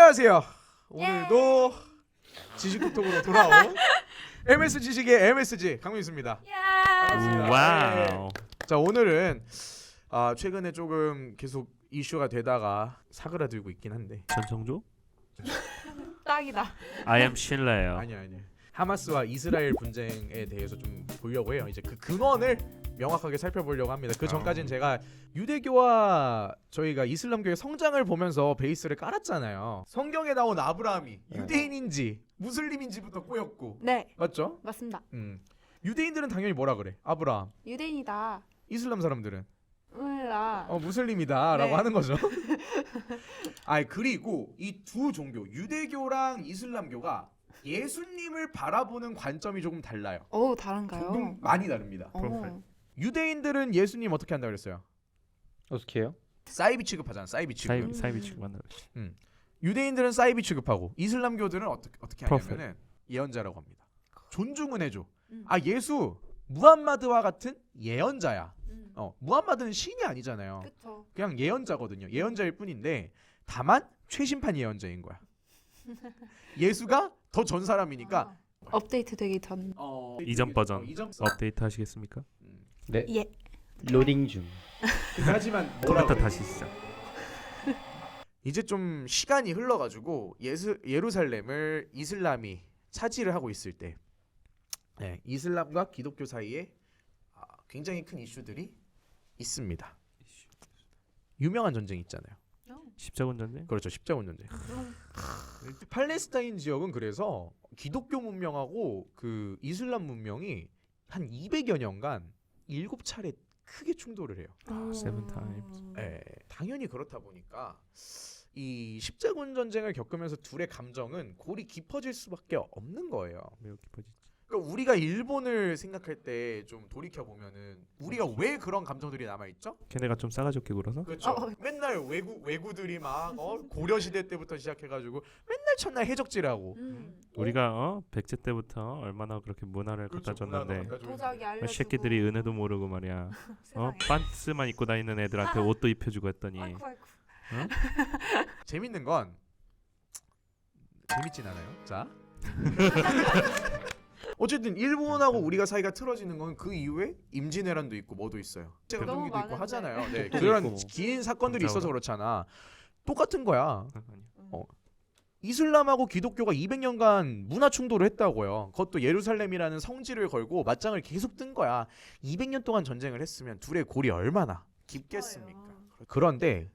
안녕하세요. 오늘도 지식톡톡으로 돌아온 MS 지식의 MSG 강민수입니다. 반갑습니다. 와우. 자, 오늘은 최근에 조금 계속 이슈가 되다가 사그라들고 있긴 한데 전성조? 딱이다. I am 신라예요. 아니야. 하마스와 이스라엘 분쟁에 대해서 좀 보려고 해요. 이제 그 근원을 명확하게 살펴보려고 합니다. 그 전까지는 제가 유대교와 저희가 이슬람교의 성장을 보면서 베이스를 깔았잖아요. 성경에 나온 아브라함이 유대인인지 무슬림인지부터 꼬였고, 네, 맞죠? 맞습니다. 유대인들은 당연히 뭐라 그래? 아브라함. 유대인이다. 이슬람 사람들은 몰라. 무슬림이다라고 네. 하는 거죠. 그리고 이 두 종교, 유대교랑 이슬람교가 예수님을 바라보는 관점이 조금 달라요. 오, 다른가요? 조금 많이 다릅니다. 오. 유대인들은 예수님 어떻게 한다 그랬어요? 어떻게 해요? 사이비 취급하잖아. 사이비 취급. 사이비 치고 만나. 유대인들은 사이비 취급하고 이슬람교들은 어떻게 프로펠. 하냐면은 예언자라고 합니다. 존중은 해줘. 음. 예수 무함마드와 같은 예언자야. 음. 무함마드는 신이 아니잖아요. 그쵸. 그냥 예언자거든요. 예언자일 뿐인데 다만 최신판 예언자인 거야. 예수가 더 전 사람이니까 업데이트 되기 전. 이전 버전 이전 업데이트 하시겠습니까? 네. 예. 로딩 중. 하지만 컴퓨터 다시 시작. 이제 좀 시간이 흘러가지고 예루살렘을 이슬람이 차지를 하고 있을 때, 이슬람과 기독교 사이에 굉장히 큰 이슈들이 있습니다. 유명한 전쟁 있잖아요. 십자군 전쟁? 그렇죠, 십자군 전쟁. 팔레스타인 지역은 그래서 기독교 문명하고 그 이슬람 문명이 한 200여 년간 7차례 크게 충돌을 해요. seven times. 당연히 그렇다 보니까 이 십자군 전쟁을 겪으면서 둘의 감정은 골이 깊어질 수밖에 없는 거예요. 매우 깊어지지. 그러니까 우리가 일본을 생각할 때 좀 돌이켜 보면은 우리가 왜 그런 감정들이 남아 있죠? 걔네가 좀 싸가지 없게 굴어서? 그렇죠. 맨날 외구들이 막 고려 시대 때부터 시작해가지고 맨날 첫날 해적질하고. 우리가 백제 때부터 얼마나 그렇게 문화를 갖다 줬는데 도자기 알려주고. 새끼들이 은혜도 모르고 말이야. 세상에. 반스만 입고 다니는 애들한테 옷도 입혀주고 했더니 아이고. 재밌는 건 재밌진 않아요. 자. 어쨌든 일본하고 우리가 사이가 틀어지는 건 그 이후에 임진왜란도 있고 뭐도 있어요. 너무 동기도 있고 많은데. 하잖아요. 네, 또 그런 있고. 긴 사건들이 감사합니다. 있어서 그렇잖아. 똑같은 거야. 아니야. 이슬람하고 기독교가 200년간 문화 충돌을 했다고요. 그것도 예루살렘이라는 성지를 걸고 맞짱을 계속 뜬 거야. 200년 동안 전쟁을 했으면 둘의 골이 얼마나 깊겠습니까? 그런데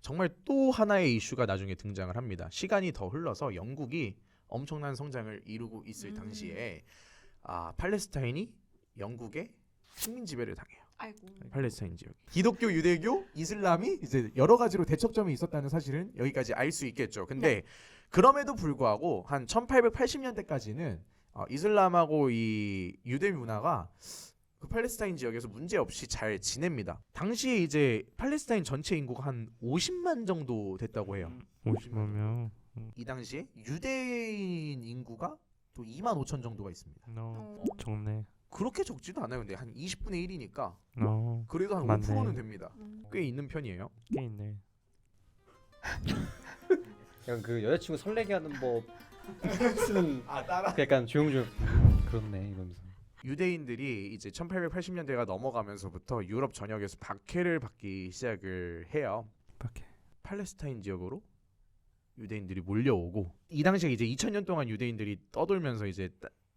정말 또 하나의 이슈가 나중에 등장을 합니다. 시간이 더 흘러서 영국이 엄청난 성장을 이루고 있을 당시에 팔레스타인이 영국의 식민 지배를 당해요. 아이고. 팔레스타인 지역. 기독교, 유대교, 이슬람이 이제 여러 가지로 대척점이 있었다는 사실은 여기까지 알 수 있겠죠. 근데 그럼에도 불구하고 한 1880년대까지는 이슬람하고 이 유대 문화가 그 팔레스타인 지역에서 문제 없이 잘 지냅니다. 당시에 이제 팔레스타인 전체 인구가 한 50만 정도 됐다고 해요. 50만 명. 이 당시에 유대인 인구가 또 2만 5천 정도가 있습니다. 적네. 그렇게 적지도 않아요. 근데 한 20분의 1이니까 그래도 한 맞네. 5%는 됩니다. 꽤 있는 편이에요. 꽤 있네. 약간 그 여자친구 설레게 하는 법 쓰는 따라. 그 약간 조용조용 그렇네 이러면서. 유대인들이 이제 1880년대가 넘어가면서부터 유럽 전역에서 박해를 받기 시작을 해요. 밖에. 팔레스타인 지역으로 유대인들이 몰려오고 이 당시에 이제 2000년 동안 유대인들이 떠돌면서 이제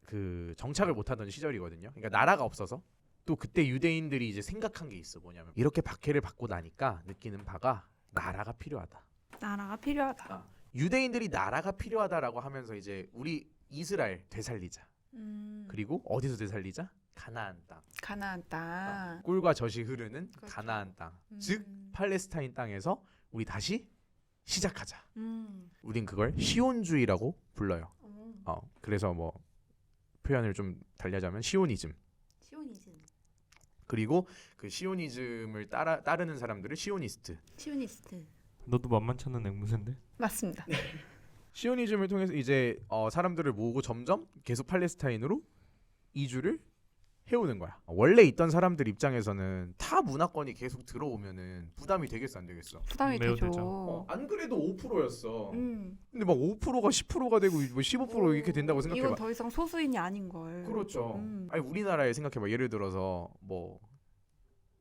그 정착을 못하던 시절이거든요. 그러니까 나라가 없어서 또 그때 유대인들이 이제 생각한 게 있어. 뭐냐면 이렇게 박해를 받고 나니까 느끼는 바가 나라가 필요하다. 나라가 필요하다. 유대인들이 나라가 필요하다라고 하면서 이제 우리 이스라엘 되살리자. 그리고 어디서 되살리자? 가나안 땅. 가나안 땅. 꿀과 젖이 흐르는 그렇죠. 가나안 땅. 즉 팔레스타인 땅에서 우리 다시 시작하자. 우린 그걸 시온주의라고 불러요. 그래서 뭐 표현을 좀 달리하자면 시오니즘. 시오니즘. 그리고 그 시오니즘을 따르는 사람들을 시오니스트. 시오니스트. 너도 만만찮은 앵무새인데? 맞습니다. 시오니즘을 통해서 이제 사람들을 모으고 점점 계속 팔레스타인으로 이주를 해오는 거야. 원래 있던 사람들 입장에서는 타 문화권이 계속 들어오면은 부담이 되겠어 안 되겠어? 부담이 매우 되죠. 되죠. 안 그래도 5%였어. 음. 근데 막 5%가 10%가 되고 뭐 15% 이렇게 된다고 생각해봐. 이건 더 이상 소수인이 아닌 걸. 그렇죠. 아니 우리나라에 생각해봐. 예를 들어서 뭐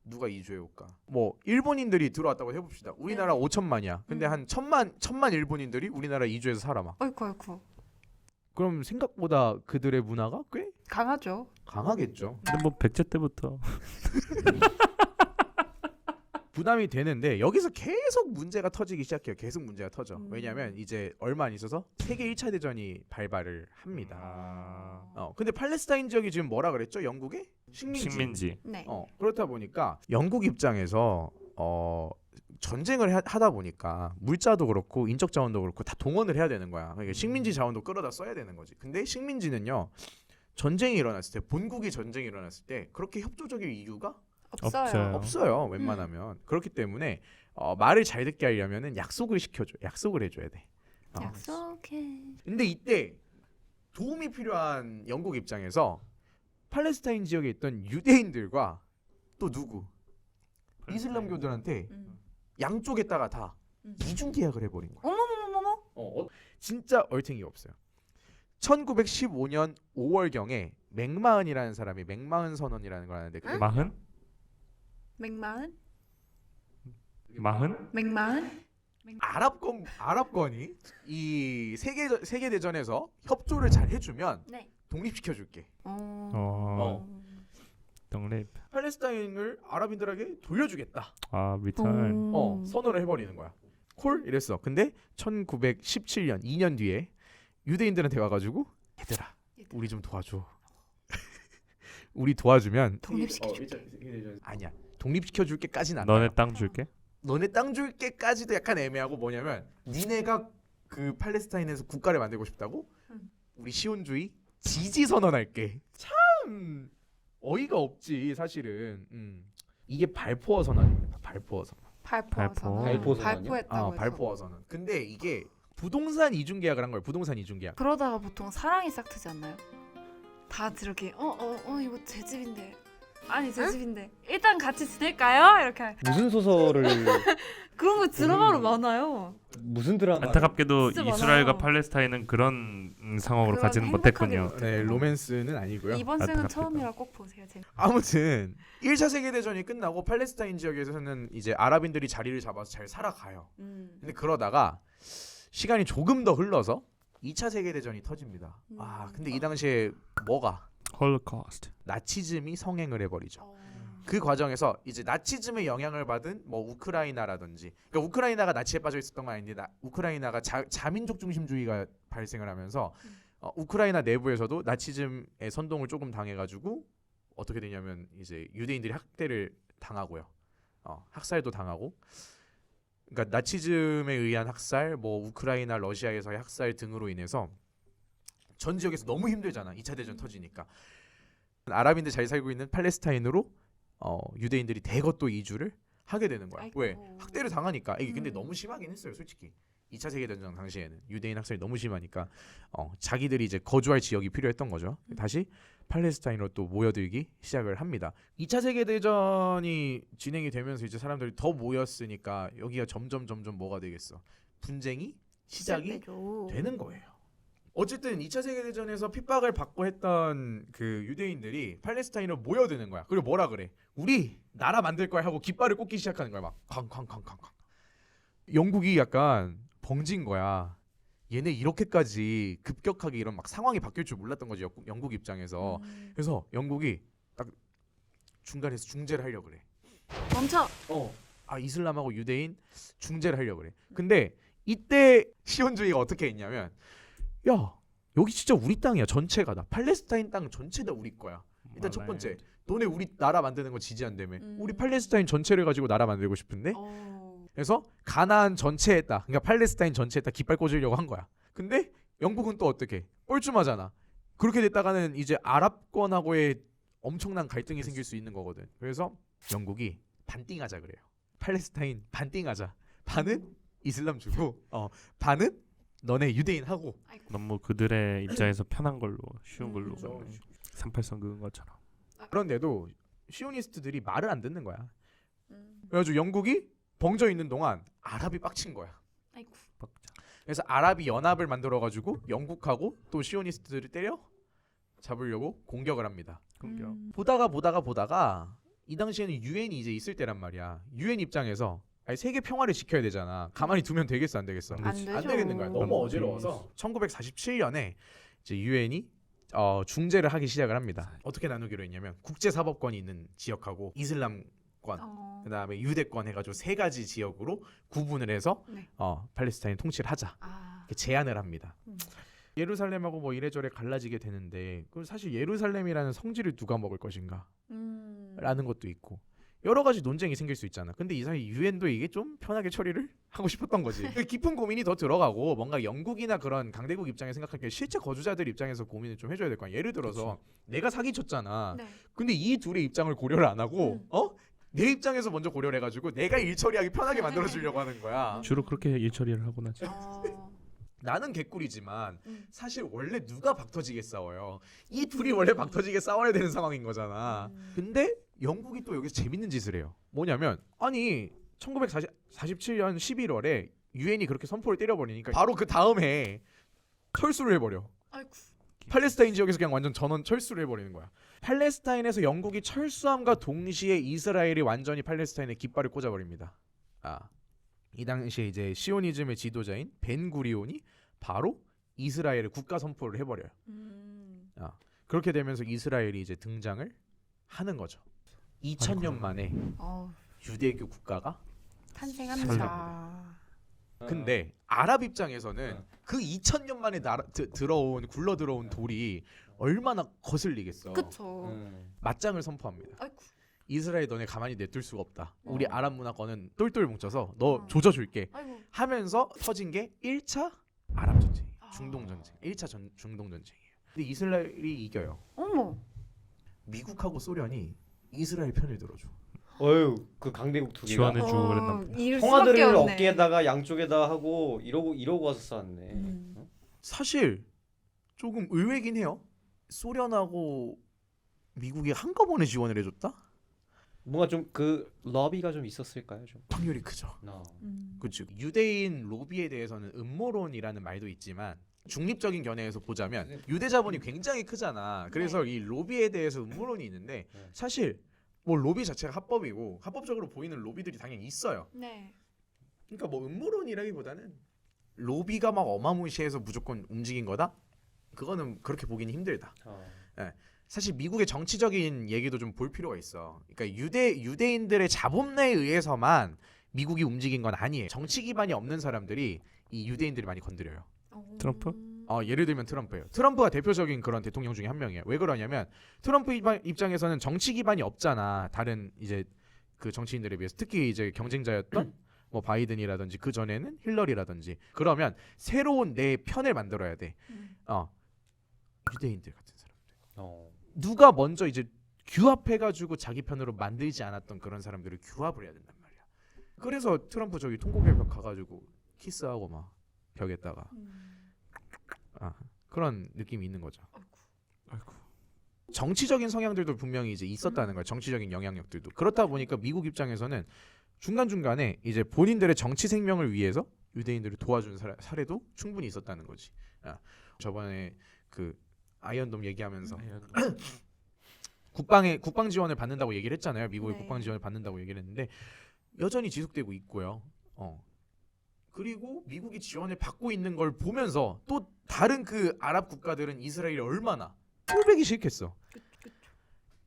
누가 이주해 올까? 뭐 일본인들이 들어왔다고 해봅시다. 우리나라 네. 5천만이야. 근데 한 천만 일본인들이 우리나라 이주해서 살아 막. 아이고. 그럼 생각보다 그들의 문화가 꽤 강하죠. 강하겠죠. 근데 뭐 백제 때부터 부담이 되는데 여기서 계속 문제가 터지기 시작해요. 계속 문제가 터져. 왜냐하면 이제 얼마 안 있어서 세계 1차 대전이 발발을 합니다. 근데 팔레스타인 지역이 지금 뭐라 그랬죠? 영국의 식민지. 네. 그렇다 보니까 영국 입장에서 전쟁을 하다 보니까 물자도 그렇고 인적 자원도 그렇고 다 동원을 해야 되는 거야. 그러니까 식민지 자원도 끌어다 써야 되는 거지. 근데 식민지는요. 전쟁이 일어났을 때 본국이 전쟁이 일어났을 때 그렇게 협조적일 이유가 없어요. 없어요. 웬만하면. 그렇기 때문에 말을 잘 듣게 하려면은 약속을 시켜줘. 약속을 해줘야 돼. 약속해. 근데 이때 도움이 필요한 영국 입장에서 팔레스타인 지역에 있던 유대인들과 또 누구? 이슬람교들한테 양쪽에다가 다 이중 계약을 해버린 거야. 어머머머머. 진짜 얼탱이가 없어요. 1915년 5월경에 맥마흔이라는 사람이 맥마흔 선언이라는 걸 하는데 그게 마흔? 맥마흔? 마흔? 아랍권이 이 세계 대전에서 협조를 잘 해주면 네. 독립시켜줄게. 독립. 팔레스타인을 아랍인들에게 돌려주겠다. 리턴. 선언을 해버리는 거야. 콜 이랬어. 근데 1917년 2년 뒤에 유대인들한테 와가지고 얘들아 우리 좀 도와줘. 우리 도와주면 독립시켜줄게. 아니야. 독립시켜줄게까지는 안 너네 나요. 땅 줄게. 너네 땅 줄게까지도 약간 애매하고 뭐냐면 니네가 그 팔레스타인에서 국가를 만들고 싶다고? 우리 시온주의 지지 선언할게. 참 어이가 없지 사실은. 이게 발포어 선언입니다. 발포어 선언. 발포 선언이요? 발포했다고 해서. 발포어 선언. 근데 이게 부동산 이중 계약을 한 거예요. 부동산 이중 계약. 그러다가 보통 사랑이 싹 트지 않나요? 다 이렇게 이거 제 집인데. 아니 제 집인데 일단 같이 지낼까요? 이렇게 무슨 소설을 그런 거 드라마로 많아요. 무슨 드라마? 안타깝게도 진짜 이스라엘과 많아요. 팔레스타인은 그런 상황으로 그런 가지는 행복하게 못했군요. 못했어요. 네, 로맨스는 아니고요. 이번 생은 안타깝게도. 처음이라 꼭 보세요. 아무튼 1차 세계 대전이 끝나고 팔레스타인 지역에서는 이제 아랍인들이 자리를 잡아서 잘 살아가요. 근데 그러다가 시간이 조금 더 흘러서 2차 세계 대전이 터집니다. 근데 이 당시에 뭐가 홀로코스트. 나치즘이 성행을 해버리죠. 그 과정에서 이제 나치즘의 영향을 받은 뭐 우크라이나라든지, 그러니까 우크라이나가 나치에 빠져 있었던 건 아닌데 우크라이나가 자민족 중심주의가 발생을 하면서 우크라이나 내부에서도 나치즘의 선동을 조금 당해가지고 어떻게 되냐면 이제 유대인들이 학대를 당하고요. 학살도 당하고. 그러니까 나치즘에 의한 학살, 뭐 우크라이나, 러시아에서의 학살 등으로 인해서 전 지역에서 너무 힘들잖아. 2차 대전 터지니까. 아랍인들 잘 살고 있는 팔레스타인으로 유대인들이 대거 또 이주를 하게 되는 거야. 아이고. 왜? 학대를 당하니까. 이게 근데 너무 심하긴 했어요, 솔직히. 2차 세계 대전 당시에는 유대인 학살이 너무 심하니까 자기들이 이제 거주할 지역이 필요했던 거죠. 다시 팔레스타인으로 또 모여들기 시작을 합니다. 2차 세계 대전이 진행이 되면서 이제 사람들이 더 모였으니까 여기가 점점 뭐가 되겠어? 분쟁이 시작이 되는 거예요. 어쨌든 2차 세계대전에서 핍박을 받고 했던 그 유대인들이 팔레스타인으로 모여드는 거야. 그리고 뭐라 그래? 우리 나라 만들 거야 하고 깃발을 꽂기 시작하는 거야. 막 쾅쾅쾅쾅쾅. 영국이 약간 벙진 거야. 얘네 이렇게까지 급격하게 이런 막 상황이 바뀔 줄 몰랐던 거지. 영국 입장에서. 그래서 영국이 딱 중간에서 중재를 하려고 그래. 멈춰. 이슬람하고 유대인 중재를 하려고 그래. 근데 이때 시온주의가 어떻게 했냐면 야 여기 진짜 우리 땅이야. 전체가 다 팔레스타인 땅 전체 다 우리 거야. 일단 첫 번째 너네 우리 나라 만드는 거 지지한다며. 우리 팔레스타인 전체를 가지고 나라 만들고 싶은데 그래서 가나안 전체에다, 그러니까 팔레스타인 전체에다 깃발 꽂으려고 한 거야. 근데 영국은 또 어떻게 뻘쭘하잖아. 그렇게 됐다가는 이제 아랍권하고의 엄청난 갈등이 생길 수 있는 거거든. 그래서 영국이 반띵하자 그래요. 팔레스타인 반띵하자. 반은 이슬람 주고 반은 너네 유대인 하고. 너무 그들의 입장에서 편한 걸로 쉬운 걸로 그렇죠. 38선 그은 것처럼. 그런데도 시오니스트들이 말을 안 듣는 거야. 음. 그래가지고 영국이 벙져 있는 동안 아랍이 빡친 거야. 아이고. 그래서 아랍이 연합을 만들어가지고 영국하고 또 시오니스트들을 때려 잡으려고 공격을 합니다. 공격. 보다가 이 당시에는 유엔이 이제 있을 때란 말이야. 유엔 입장에서 아니, 세계 평화를 지켜야 되잖아. 가만히 두면 되겠어 안 되겠어? 안 안 되지. 되죠. 안 되겠는 거야. 너무 너무 어지러워서 1947년에 이제 유엔이 중재를 하기 시작을 합니다. 어떻게 나누기로 했냐면 국제사법권이 있는 지역하고 이슬람권, 그다음에 유대권 해가지고 세 가지 지역으로 구분을 해서 네. 팔레스타인 통치를 하자 아. 이렇게 제안을 합니다. 음. 예루살렘하고 뭐 이래저래 갈라지게 되는데 그 사실 예루살렘이라는 성지를 누가 먹을 것인가? 라는 것도 있고 여러 가지 논쟁이 생길 수 있잖아. 근데 이 사이 유엔도 이게 좀 편하게 처리를 하고 싶었던 거지. 그 깊은 고민이 더 들어가고 뭔가 영국이나 그런 강대국 입장에 생각하기에 실제 거주자들 입장에서 고민을 좀 해줘야 될 거 아니야. 예를 들어서 내가 사기쳤잖아. 네. 근데 이 둘의 입장을 고려를 안 하고 음. 내 입장에서 먼저 고려를 해가지고 내가 일 처리하기 편하게 만들어주려고 하는 거야. 주로 그렇게 일 처리를 하곤 하죠. 나는 개꿀이지만 음. 사실 원래 누가 박터지게 싸워요. 이 둘이 원래 박터지게 싸워야 되는 상황인 거잖아. 근데 영국이 또 여기서 재밌는 짓을 해요. 뭐냐면 아니 1947년 11월에 유엔이 그렇게 선포를 때려버리니까 바로 그 다음 해에 철수를 해버려. 아이고. 팔레스타인 지역에서 그냥 완전 전원 철수를 해버리는 거야. 팔레스타인에서 영국이 철수함과 동시에 이스라엘이 완전히 팔레스타인에 깃발을 꽂아버립니다. 이 당시에 이제 시오니즘의 지도자인 벤 구리온이 바로 이스라엘의 국가 선포를 해버려요. 그렇게 되면서 이스라엘이 이제 등장을 하는 거죠. 2000년 만에 유대교 국가가 탄생합니다. 근데 아랍 입장에서는 그 2000년 만에 굴러 들어온 돌이 얼마나 거슬리겠어. 그쵸. 맞짱을 선포합니다. 아이고. 이스라엘 너네 가만히 내둘 수가 없다. 어. 우리 아랍 문화권은 똘똘 뭉쳐서 너 어. 조져줄게. 아이고. 하면서 터진 게 1차 아랍 전쟁, 아. 중동 전쟁, 1차 중동 전쟁이에요. 근데 이스라엘이 이겨요. 어머. 미국하고 소련이 이스라엘 편을 들어줘. 어휴 그 강대국 두 개가 지원해 주고 그랬나 보다. 이럴 수밖에 청와대를 없네. 어깨에다가 양쪽에다 하고 이러고 와서 싸웠네. 사실 조금 의외긴 해요. 소련하고 미국이 한꺼번에 지원을 해줬다? 뭔가 좀 그 러비가 좀 있었을까요, 좀? 확률이 크죠. 그렇죠. 유대인 로비에 대해서는 음모론이라는 말도 있지만 중립적인 견해에서 보자면 유대 자본이 굉장히 크잖아. 그래서 이 로비에 대해서 음모론이 있는데 사실 뭐 로비 자체가 합법이고 합법적으로 보이는 로비들이 당연히 있어요. 네. 그러니까 뭐 음모론이라기보다는 로비가 막 어마무시해서 무조건 움직인 거다? 그거는 그렇게 보기는 힘들다. 사실 미국의 정치적인 얘기도 좀 볼 필요가 있어. 그러니까 유대인들의 자본에 의해서만 미국이 움직인 건 아니에요. 정치 기반이 없는 사람들이 이 유대인들이 많이 건드려요. 트럼프? 예를 들면 트럼프예요. 트럼프가 대표적인 그런 대통령 중에 한 명이에요. 왜 그러냐면 트럼프 입장에서는 정치 기반이 없잖아. 다른 이제 그 정치인들에 비해서 특히 이제 경쟁자였던 뭐 바이든이라든지 그 전에는 힐러리라든지 그러면 새로운 내 편을 만들어야 돼. 유대인들 같은 사람들. 누가 먼저 이제 규합해가지고 자기 편으로 만들지 않았던 그런 사람들을 규합을 해야 된단 말이야. 그래서 트럼프 저기 통곡의 벽 가가지고 키스하고 막 벽에다가 그런 느낌이 있는 거죠. 아이고. 정치적인 성향들도 분명히 이제 있었다는 거야. 정치적인 영향력들도. 그렇다 보니까 미국 입장에서는 중간중간에 이제 본인들의 정치 생명을 위해서 유대인들을 도와준 사례도 충분히 있었다는 거지. 저번에 그 아이언돔 얘기하면서 국방 지원을 받는다고 얘기를 했잖아요. 미국의 네. 국방 지원을 받는다고 얘기를 했는데 여전히 지속되고 있고요. 그리고 미국이 지원을 받고 있는 걸 보면서 또 다른 그 아랍 국가들은 이스라엘이 얼마나 꼴보기 싫겠어.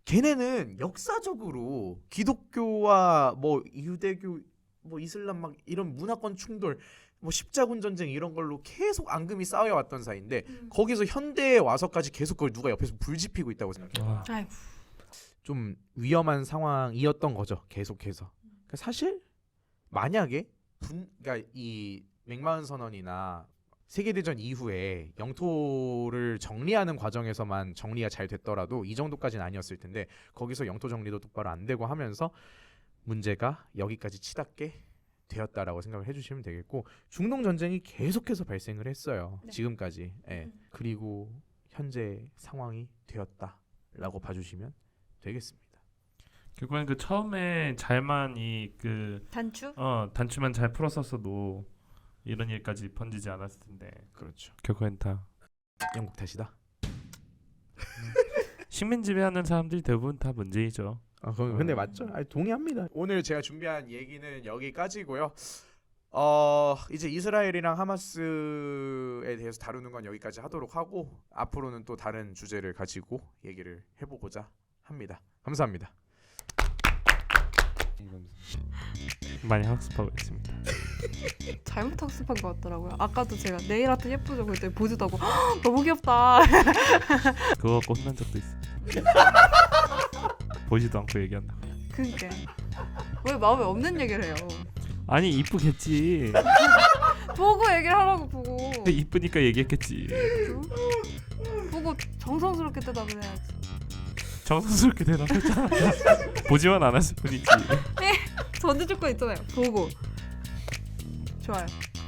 걔네는 역사적으로 기독교와 뭐 유대교 뭐 이슬람 막 이런 문화권 충돌 뭐 십자군 전쟁 이런 걸로 계속 앙금이 쌓여왔던 사이인데 거기서 현대에 와서까지 계속 그걸 누가 옆에서 불 지피고 있다고 생각해요. 아이고. 좀 위험한 상황이었던 거죠. 계속해서. 그러니까 사실 만약에 그러니까 이 맥마흔 선언이나 세계대전 이후에 영토를 정리하는 과정에서만 정리가 잘 됐더라도 이 정도까지는 아니었을 텐데 거기서 영토 정리도 똑바로 안 되고 하면서 문제가 여기까지 치닫게 되었다라고 생각을 해주시면 되겠고 중동 전쟁이 계속해서 발생을 했어요. 네. 지금까지. 그리고 현재 상황이 되었다라고 봐주시면 되겠습니다. 결국엔 그 처음에 잘만 그 단추? 단추만 잘 풀었었어도 이런 일까지 번지지 않았을 텐데 그렇죠. 결국엔 다 영국 탓이다. 식민 지배하는 사람들이 대부분 다 문제이죠. 근데 맞죠? 동의합니다. 오늘 제가 준비한 얘기는 여기까지고요. 이제 이스라엘이랑 하마스에 대해서 다루는 건 여기까지 하도록 하고 앞으로는 또 다른 주제를 가지고 얘기를 해보고자 합니다. 감사합니다. 많이 학습하고 있습니다. 잘못 학습한 것 같더라고요. 아까도 제가 네일 아트 예쁘죠 그랬더니 보지도 않고 "헉, 너무 귀엽다. 그거 갖고 혼난 적도 있습니다. 보지도 않고 얘기한다. 그러니까 왜 마음에 없는 얘기를 해요. 아니 이쁘겠지. 보고 얘기를 하라고 보고. 이쁘니까 얘기했겠지. 보고 정성스럽게 대답을 해야지. 정성스럽게 대답했잖아. 보지만 않았을 뿐이지. 전해줄 거 있잖아요. 보고. 좋아요.